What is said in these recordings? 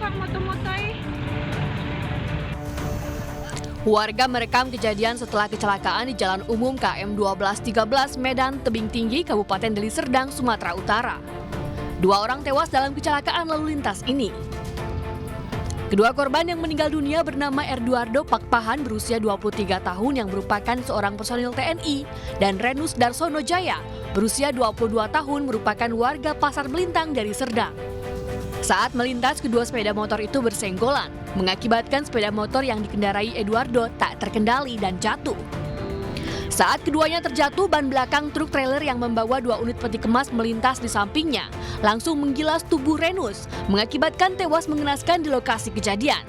Kang moto-motoi. Warga merekam kejadian setelah kecelakaan di Jalan Umum KM 1213 Medan Tebing Tinggi, Kabupaten Deli Serdang, Sumatera Utara. 2 orang tewas dalam kecelakaan lalu lintas ini. Kedua korban yang meninggal dunia bernama Erduardo Pakpahan berusia 23 tahun yang merupakan seorang personil TNI dan Renus Darsono Jaya berusia 22 tahun merupakan warga Pasar Melintang dari Serdang. Saat melintas, kedua sepeda motor itu bersenggolan, mengakibatkan sepeda motor yang dikendarai Eduardo tak terkendali dan jatuh. Saat keduanya terjatuh, ban belakang truk trailer yang membawa 2 unit peti kemas melintas di sampingnya, langsung menggilas tubuh Renus, mengakibatkan tewas mengenaskan di lokasi kejadian.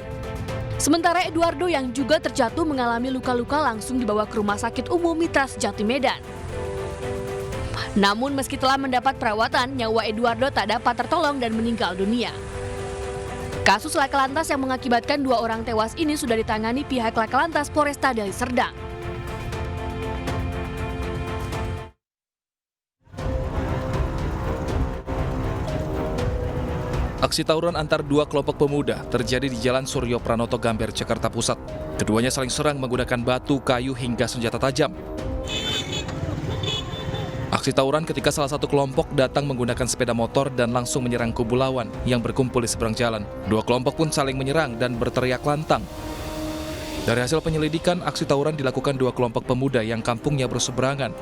Sementara Eduardo yang juga terjatuh mengalami luka-luka langsung dibawa ke Rumah Sakit Umum Mitra Sejati Medan. Namun meski telah mendapat perawatan, nyawa Eduardo tak dapat tertolong dan meninggal dunia. Kasus laka lantas yang mengakibatkan 2 orang tewas ini sudah ditangani pihak laka lantas Polresta Deli Serdang. Aksi tawuran antar 2 kelompok pemuda terjadi di Jalan Suryo Pranoto Gambir, Jakarta Pusat. Keduanya saling serang menggunakan batu, kayu, hingga senjata tajam. Aksi tawuran ketika salah satu kelompok datang menggunakan sepeda motor dan langsung menyerang kubu lawan yang berkumpul di seberang jalan. 2 kelompok pun saling menyerang dan berteriak lantang. Dari hasil penyelidikan, aksi tawuran dilakukan 2 kelompok pemuda yang kampungnya berseberangan.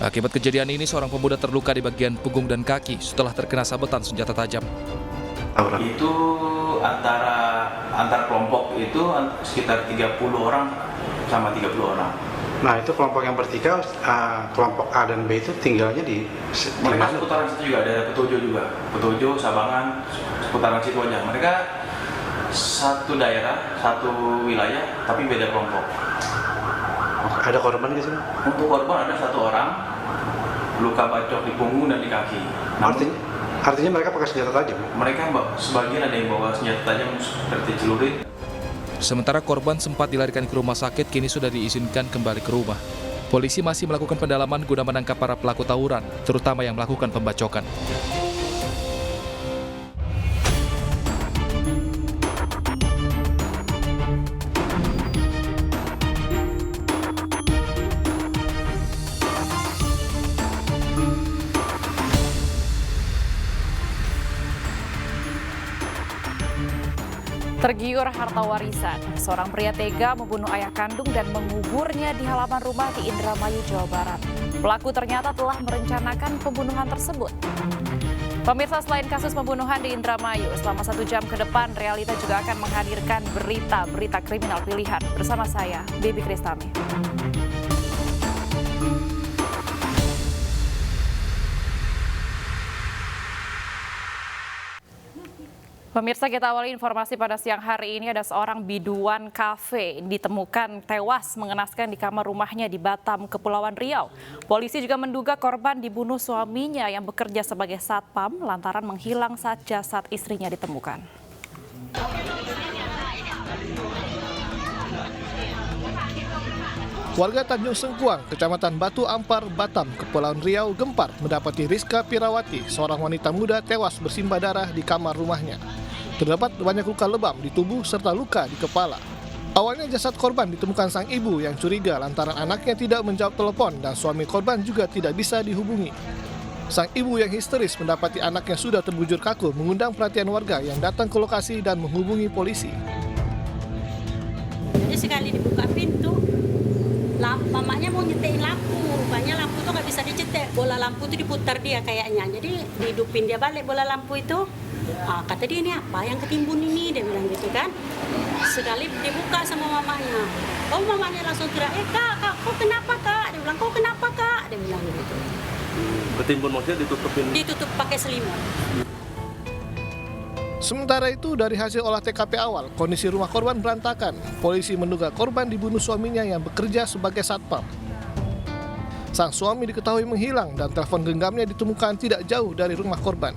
Akibat kejadian ini, seorang pemuda terluka di bagian punggung dan kaki setelah terkena sabetan senjata tajam. Itu antar kelompok itu sekitar 30 orang sama 30 orang. Nah, itu kelompok yang bertiga, kelompok A dan B itu tinggalnya di mereka seputaran situ juga, ada Petojo juga. Petojo, Sabangan, seputaran situ aja. Mereka satu daerah, satu wilayah, tapi beda kelompok. Ada korban di sini? Untuk korban ada 1 orang, luka bacok di punggung dan di kaki. Artinya mereka pakai senjata tajam? Mereka sebagian ada yang bawa senjata tajam seperti celurit. Sementara korban sempat dilarikan ke rumah sakit, kini sudah diizinkan kembali ke rumah. Polisi masih melakukan pendalaman guna menangkap para pelaku tawuran, terutama yang melakukan pembacokan. Tergiur harta warisan, seorang pria tega membunuh ayah kandung dan menguburnya di halaman rumah di Indramayu, Jawa Barat. Pelaku ternyata telah merencanakan pembunuhan tersebut. Pemirsa, selain kasus pembunuhan di Indramayu, selama 1 jam ke depan, Realita juga akan menghadirkan berita-berita kriminal pilihan. Bersama saya, Bibi Kristami. Pemirsa, kita awali informasi pada siang hari ini. Ada seorang biduan kafe ditemukan tewas mengenaskan di kamar rumahnya di Batam, Kepulauan Riau. Polisi juga menduga korban dibunuh suaminya yang bekerja sebagai satpam lantaran menghilang saat jasad istrinya ditemukan. Warga Tanjung Sengkuang, Kecamatan Batu Ampar, Batam, Kepulauan Riau gempar mendapati Rizka Pirawati, seorang wanita muda tewas bersimbah darah di kamar rumahnya. Terdapat banyak luka lebam di tubuh serta luka di kepala. Awalnya jasad korban ditemukan sang ibu yang curiga lantaran anaknya tidak menjawab telepon dan suami korban juga tidak bisa dihubungi. Sang ibu yang histeris mendapati anaknya sudah terbujur kaku mengundang perhatian warga yang datang ke lokasi dan menghubungi polisi. Jadi sekali dibuka pintu, mamanya mau nyetain lampu, rupanya lampu tuh nggak bisa dicetek, bola lampu itu diputar dia kayaknya, jadi dihidupin dia balik bola lampu itu. Kata dia, ini apa yang ketimbun ini, dia bilang gitu kan. Sekali dibuka sama mamanya, mamanya langsung teriak, kak, kok kenapa kak? Dia bilang, kok kenapa kak? Dia bilang gitu. Ketimbun maksudnya ditutupin? Ditutup pakai selimut. Sementara itu, dari hasil olah TKP awal, kondisi rumah korban berantakan. Polisi menduga korban dibunuh suaminya yang bekerja sebagai satpam. Sang suami diketahui menghilang dan telepon genggamnya ditemukan tidak jauh dari rumah korban.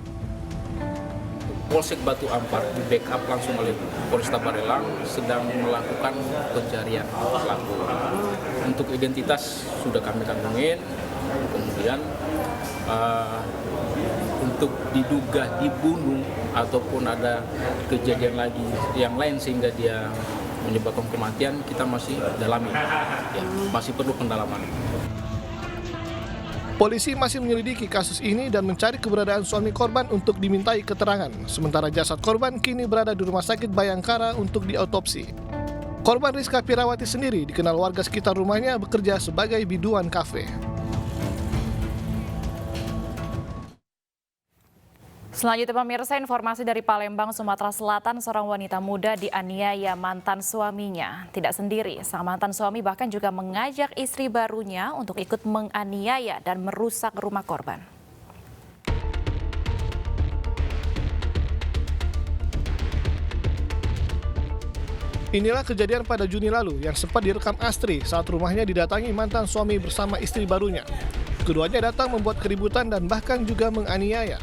Polsek Batu Ampar di backup langsung oleh Polresta Barelang sedang melakukan pencarian pelaku. Untuk identitas sudah kami kantongin, kemudian untuk diduga dibunuh ataupun ada kejadian lagi yang lain sehingga dia menyebabkan kematian, kita masih dalami, ya, masih perlu pendalaman. Polisi masih menyelidiki kasus ini dan mencari keberadaan suami korban untuk dimintai keterangan. Sementara jasad korban kini berada di Rumah Sakit Bayangkara untuk diautopsi. Korban Rizka Pirawati sendiri dikenal warga sekitar rumahnya bekerja sebagai biduan kafe. Selanjutnya pemirsa, informasi dari Palembang, Sumatera Selatan, seorang wanita muda dianiaya mantan suaminya. Tidak sendiri, sang mantan suami bahkan juga mengajak istri barunya untuk ikut menganiaya dan merusak rumah korban. Inilah kejadian pada Juni lalu yang sempat direkam Astri saat rumahnya didatangi mantan suami bersama istri barunya. Keduanya datang membuat keributan dan bahkan juga menganiaya.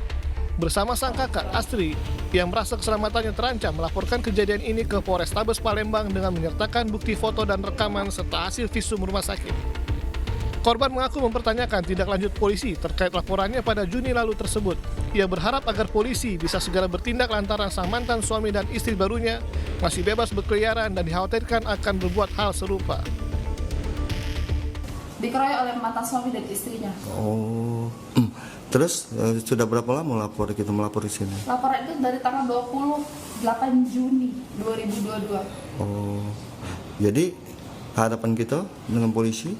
Bersama sang kakak, Astri, yang merasa keselamatannya terancam, melaporkan kejadian ini ke Polrestabes Palembang dengan menyertakan bukti foto dan rekaman serta hasil visum rumah sakit. Korban mengaku mempertanyakan tindak lanjut polisi terkait laporannya pada Juni lalu tersebut. Ia berharap agar polisi bisa segera bertindak lantaran sang mantan suami dan istri barunya masih bebas berkeliaran dan dikhawatirkan akan berbuat hal serupa. Dikeroyok oleh mantan suami dan istrinya. Oh, terus sudah berapa lama kita melapor di sini? Laporan itu dari tanggal 28 Juni 2022. Oh, jadi hadapan kita dengan polisi?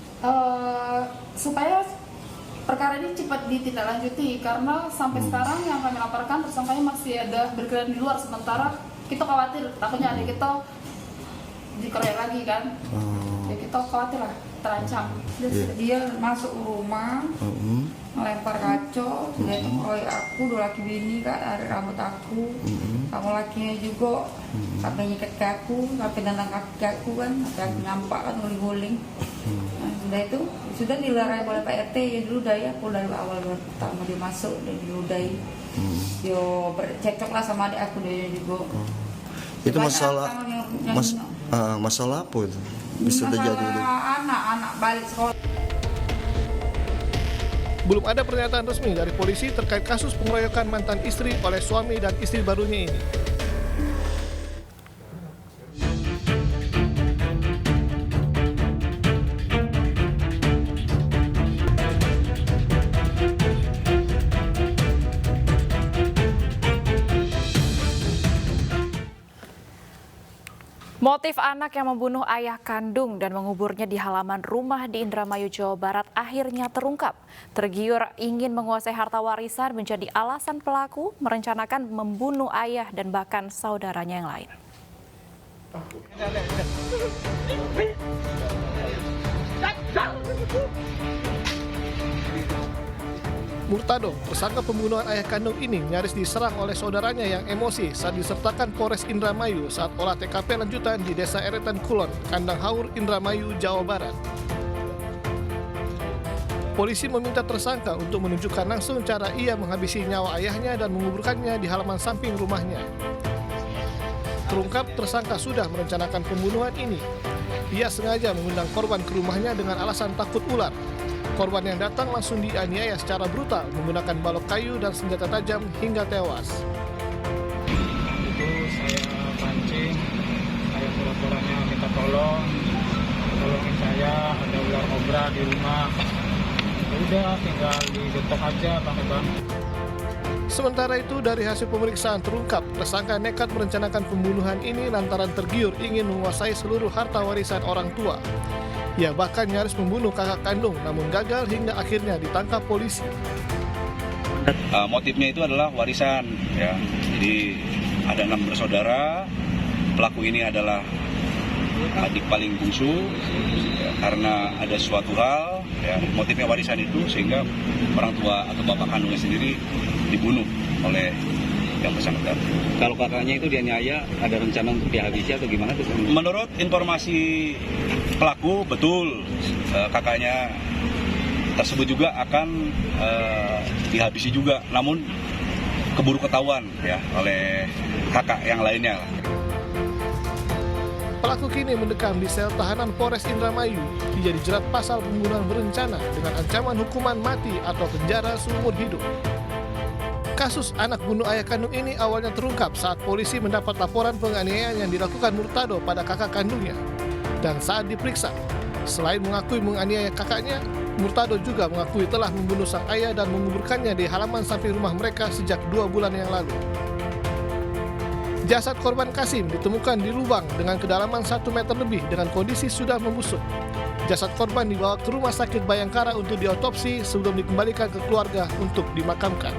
Supaya perkara ini cepat ditindaklanjuti karena sampai sekarang yang kami laporkan tersangkanya masih ada berkeliaran di luar, sementara kita khawatir takutnya adik kita dikeroyok lagi kan. Ya kita khawatir lah, terancam. Dia masuk rumah, melempar kaca, dia itu ngeroyok aku, 2 laki bini kak, dari rambut aku, kamu lakinya juga, sampai nyikat ke aku, sampai nendang kaki aku kan, sampai aku nampak kan guling-guling. Nah, sudah itu, sudah dilarai oleh Pak RT, ya dulu daya, aku dari awal pertama dia masuk, dia diludahi. Dia bercekcok lah sama adik aku, dia juga. Itu masalah apa itu? Bisa terjadi dulu. Anak balik sekolah. Belum ada pernyataan resmi dari polisi terkait kasus pengeroyokan mantan istri oleh suami dan istri barunya ini. Motif anak yang membunuh ayah kandung dan menguburnya di halaman rumah di Indramayu, Jawa Barat akhirnya terungkap. Tergiur ingin menguasai harta warisan menjadi alasan pelaku merencanakan membunuh ayah dan bahkan saudaranya yang lain. Murtado, tersangka pembunuhan ayah kandung ini nyaris diserang oleh saudaranya yang emosi saat disertakan Polres Indramayu saat olah TKP lanjutan di Desa Eretan Kulon, Kandang Haur, Indramayu, Jawa Barat. Polisi meminta tersangka untuk menunjukkan langsung cara ia menghabisi nyawa ayahnya dan menguburkannya di halaman samping rumahnya. Terungkap tersangka sudah merencanakan pembunuhan ini. Ia sengaja mengundang korban ke rumahnya dengan alasan takut ular. Korban yang datang langsung dianiaya secara brutal menggunakan balok kayu dan senjata tajam hingga tewas. Itu saya pancing, saya pura-puranya minta tolongin saya, ada ular kobra di rumah. Ya udah, tinggal digetok aja pakai ban. Sementara itu dari hasil pemeriksaan terungkap tersangka nekat merencanakan pembunuhan ini lantaran tergiur ingin menguasai seluruh harta warisan orang tua. Ia bahkan nyaris membunuh kakak kandung namun gagal hingga akhirnya ditangkap polisi. Motifnya itu adalah warisan, ya. Jadi ada 6 bersaudara. Pelaku ini adalah adik paling bungsu, ya, karena ada suatu hal, ya, motifnya warisan itu sehingga orang tua atau bapak kandungnya sendiri dibunuh oleh yang bersangkutan. Kalau kakaknya itu dianiaya, ada rencana untuk dihabisi atau gimana tuh? Menurut informasi pelaku, betul kakaknya tersebut juga akan dihabisi juga, namun keburu ketahuan ya oleh kakak yang lainnya. Pelaku kini mendekam di sel tahanan Polres Indramayu. Dia dijerat pasal pembunuhan berencana dengan ancaman hukuman mati atau penjara seumur hidup. Kasus anak bunuh ayah kandung ini awalnya terungkap saat polisi mendapat laporan penganiayaan yang dilakukan Murtado pada kakak kandungnya. Dan saat diperiksa, selain mengakui menganiaya kakaknya, Murtado juga mengakui telah membunuh sang ayah dan menguburkannya di halaman samping rumah mereka sejak 2 bulan yang lalu. Jasad korban Kasim ditemukan di lubang dengan kedalaman 1 meter lebih dengan kondisi sudah membusuk. Jasad korban dibawa ke rumah sakit Bayangkara untuk diotopsi sebelum dikembalikan ke keluarga untuk dimakamkan.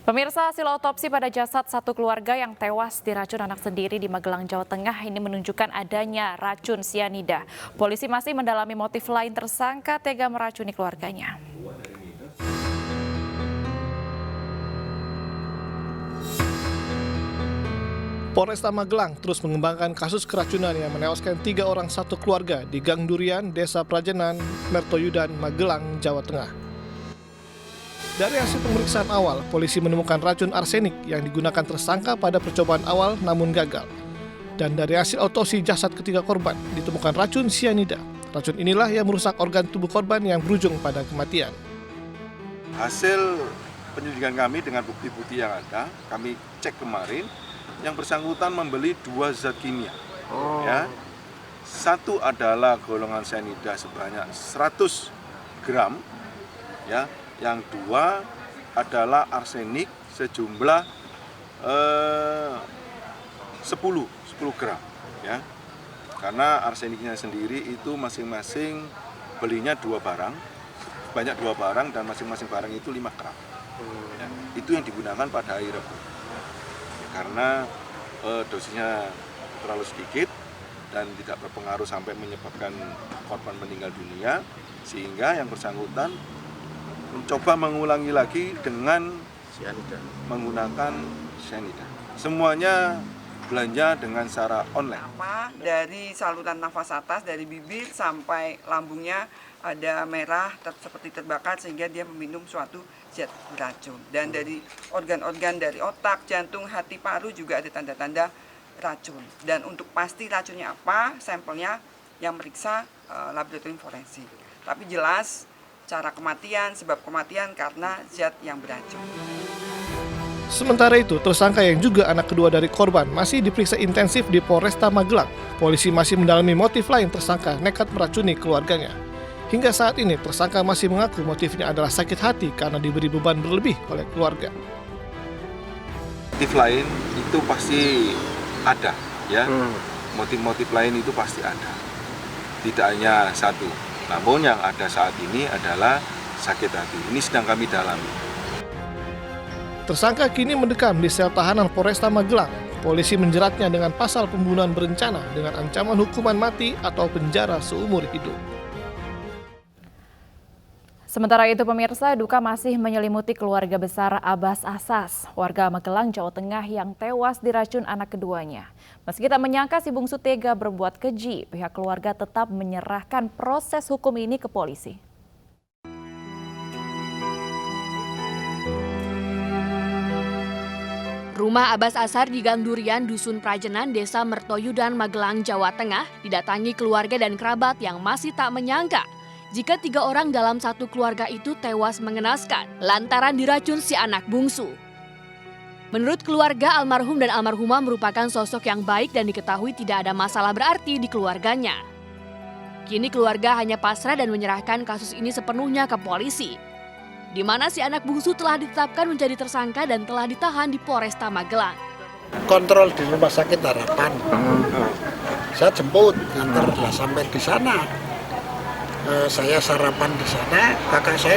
Pemirsa, hasil otopsi pada jasad satu keluarga yang tewas diracun anak sendiri di Magelang, Jawa Tengah ini menunjukkan adanya racun sianida. Polisi masih mendalami motif lain tersangka tega meracuni keluarganya. Polresta Magelang terus mengembangkan kasus keracunan yang menewaskan 3 orang satu keluarga di Gang Durian, Desa Prajenan, Mertoyudan, Magelang, Jawa Tengah. Dari hasil pemeriksaan awal, polisi menemukan racun arsenik yang digunakan tersangka pada percobaan awal namun gagal. Dan dari hasil otopsi jasad ketiga korban, ditemukan racun sianida. Racun inilah yang merusak organ tubuh korban yang berujung pada kematian. Hasil penyelidikan kami dengan bukti-bukti yang ada, kami cek kemarin, yang bersangkutan membeli 2 zat kimia. Ya. Satu adalah golongan sianida sebanyak 100 gram, ya. Yang 2 adalah arsenik sejumlah 10 gram, ya. Karena arseniknya sendiri itu masing-masing belinya 2 barang, banyak 2 barang dan masing-masing barang itu 5 gram. Ya, itu yang digunakan pada hari Rabu. Ya, karena dosisnya terlalu sedikit dan tidak berpengaruh sampai menyebabkan korban meninggal dunia, sehingga yang bersangkutan mencoba mengulangi lagi dengan menggunakan sianida. Semuanya belanja dengan cara online. Dari saluran nafas atas, dari bibir sampai lambungnya ada merah seperti terbakar sehingga dia meminum suatu zat beracun. Dan dari organ-organ dari otak, jantung, hati, paru juga ada tanda-tanda racun. Dan untuk pasti racunnya apa, sampelnya yang meriksa laboratorium forensik. Tapi jelas cara kematian, sebab kematian karena zat yang beracun. Sementara itu, tersangka yang juga anak kedua dari korban masih diperiksa intensif di Polresta Magelang. Polisi masih mendalami motif lain tersangka nekat meracuni keluarganya. Hingga saat ini, tersangka masih mengaku motifnya adalah sakit hati karena diberi beban berlebih oleh keluarga. Motif lain itu pasti ada, ya. Motif-motif lain itu pasti ada. Tidak hanya satu. Namun yang ada saat ini adalah sakit hati. Ini sedang kami dalami. Tersangka kini mendekam di sel tahanan Polresta Magelang. Polisi menjeratnya dengan pasal pembunuhan berencana dengan ancaman hukuman mati atau penjara seumur hidup. Sementara itu pemirsa, duka masih menyelimuti keluarga besar Abbas Asas, warga Magelang, Jawa Tengah yang tewas diracun anak keduanya. Meski tak menyangka si bungsu tega berbuat keji, pihak keluarga tetap menyerahkan proses hukum ini ke polisi. Rumah Abbas Asar di Gang Durian, Dusun Prajenan, Desa Mertoyudan, Magelang, Jawa Tengah didatangi keluarga dan kerabat yang masih tak menyangka jika 3 orang dalam satu keluarga itu tewas mengenaskan lantaran diracun si anak bungsu. Menurut keluarga, almarhum dan almarhumah merupakan sosok yang baik dan diketahui tidak ada masalah berarti di keluarganya. Kini keluarga hanya pasrah dan menyerahkan kasus ini sepenuhnya ke polisi, di mana si anak bungsu telah ditetapkan menjadi tersangka dan telah ditahan di Polresta Magelang. Kontrol di Rumah Sakit Harapan. Saya jemput, nganter lah sampai di sana. Saya sarapan di sana, kakak saya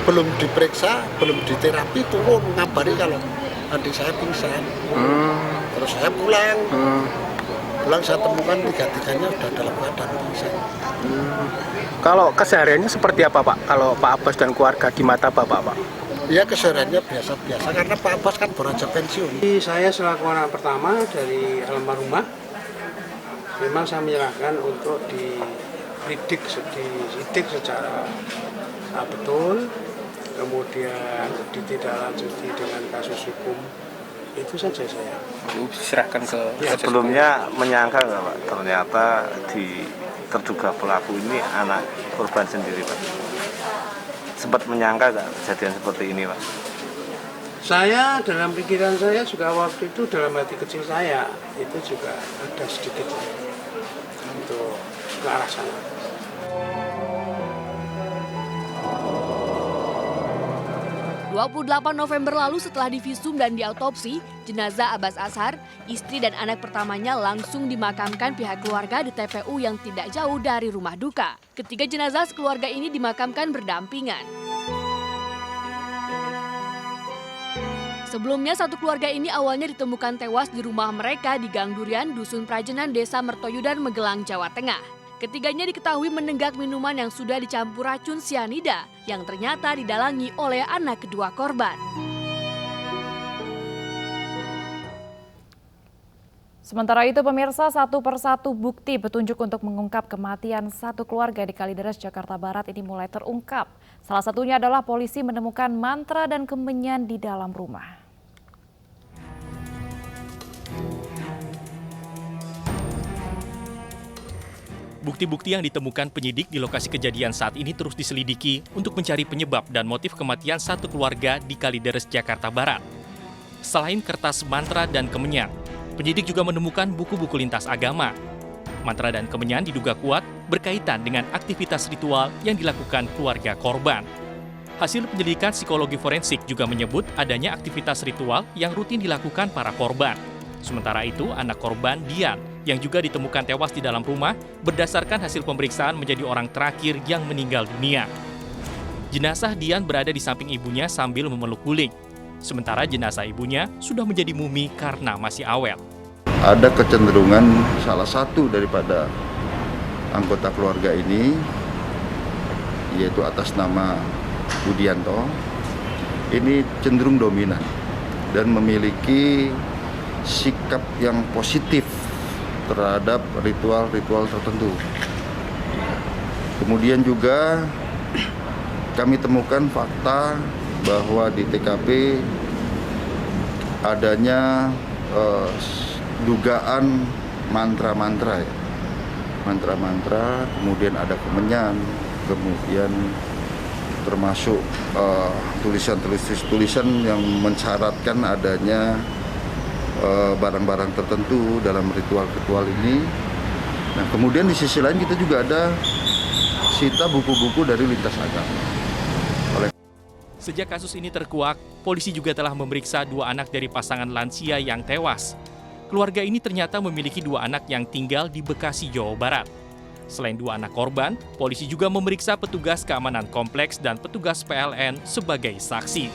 belum diperiksa, belum diterapi, turun ngabari kalau adik saya pingsan. Terus saya pulang. Pulang saya temukan 3-tiganya sudah dalam keadaan pingsan. Kalau kesehariannya seperti apa Pak? Kalau Pak Abbas dan keluarga di mata Bapak Pak? Ya kesehariannya biasa-biasa karena Pak Abbas kan beranjak pensiun. Saya selaku anak pertama dari almarhumah, memang saya menyerahkan untuk disidik secara betul, kemudian ditindaklanjuti dengan kasus hukum. Itu saja saya. Diserahkan ke sebelumnya menyangka nggak Pak? Ternyata terduga pelaku ini anak korban sendiri Pak. sempat menyangka nggak kejadian seperti ini, Pak? Saya dalam pikiran saya juga waktu itu dalam hati kecil saya itu juga ada sedikit untuk ke arah sana. ...28 November lalu setelah divisum dan diautopsi, jenazah Abbas Azhar, istri dan anak pertamanya langsung dimakamkan pihak keluarga di TPU yang tidak jauh dari rumah duka. Ketiga jenazah sekeluarga ini dimakamkan berdampingan. Sebelumnya, satu keluarga ini awalnya ditemukan tewas di rumah mereka di Gang Durian, Dusun Prajenan, Desa Mertoyudan, Magelang, Jawa Tengah. Ketiganya diketahui menenggak minuman yang sudah dicampur racun sianida yang ternyata didalangi oleh anak kedua korban. Sementara itu pemirsa, satu persatu bukti petunjuk untuk mengungkap kematian satu keluarga di Kalideres, Jakarta Barat ini mulai terungkap. Salah satunya adalah polisi menemukan mantra dan kemenyan di dalam rumah. Bukti-bukti yang ditemukan penyidik di lokasi kejadian saat ini terus diselidiki untuk mencari penyebab dan motif kematian satu keluarga di Kalideres, Jakarta Barat. Selain kertas mantra dan kemenyan, penyidik juga menemukan buku-buku lintas agama. Mantra dan kemenyan diduga kuat berkaitan dengan aktivitas ritual yang dilakukan keluarga korban. Hasil penyelidikan psikologi forensik juga menyebut adanya aktivitas ritual yang rutin dilakukan para korban. Sementara itu, anak korban, Dian, yang juga ditemukan tewas di dalam rumah, berdasarkan hasil pemeriksaan menjadi orang terakhir yang meninggal dunia. Jenazah Dian berada di samping ibunya sambil memeluk guling. Sementara jenazah ibunya sudah menjadi mumi karena masih awet. Ada kecenderungan salah satu daripada anggota keluarga ini, yaitu atas nama Budianto, ini cenderung dominan dan memiliki sikap yang positif terhadap ritual-ritual tertentu. Kemudian juga kami temukan fakta bahwa di TKP adanya dugaan mantra-mantra, ya. Mantra-mantra, kemudian ada kemenyan, kemudian termasuk tulisan yang mensyaratkan adanya barang-barang tertentu dalam ritual-ritual ini. Nah, kemudian di sisi lain kita juga ada sita buku-buku dari lintas agama. Sejak kasus ini terkuak, polisi juga telah memeriksa 2 anak dari pasangan lansia yang tewas. Keluarga ini ternyata memiliki 2 anak yang tinggal di Bekasi, Jawa Barat. Selain 2 anak korban, polisi juga memeriksa petugas keamanan kompleks dan petugas PLN sebagai saksi.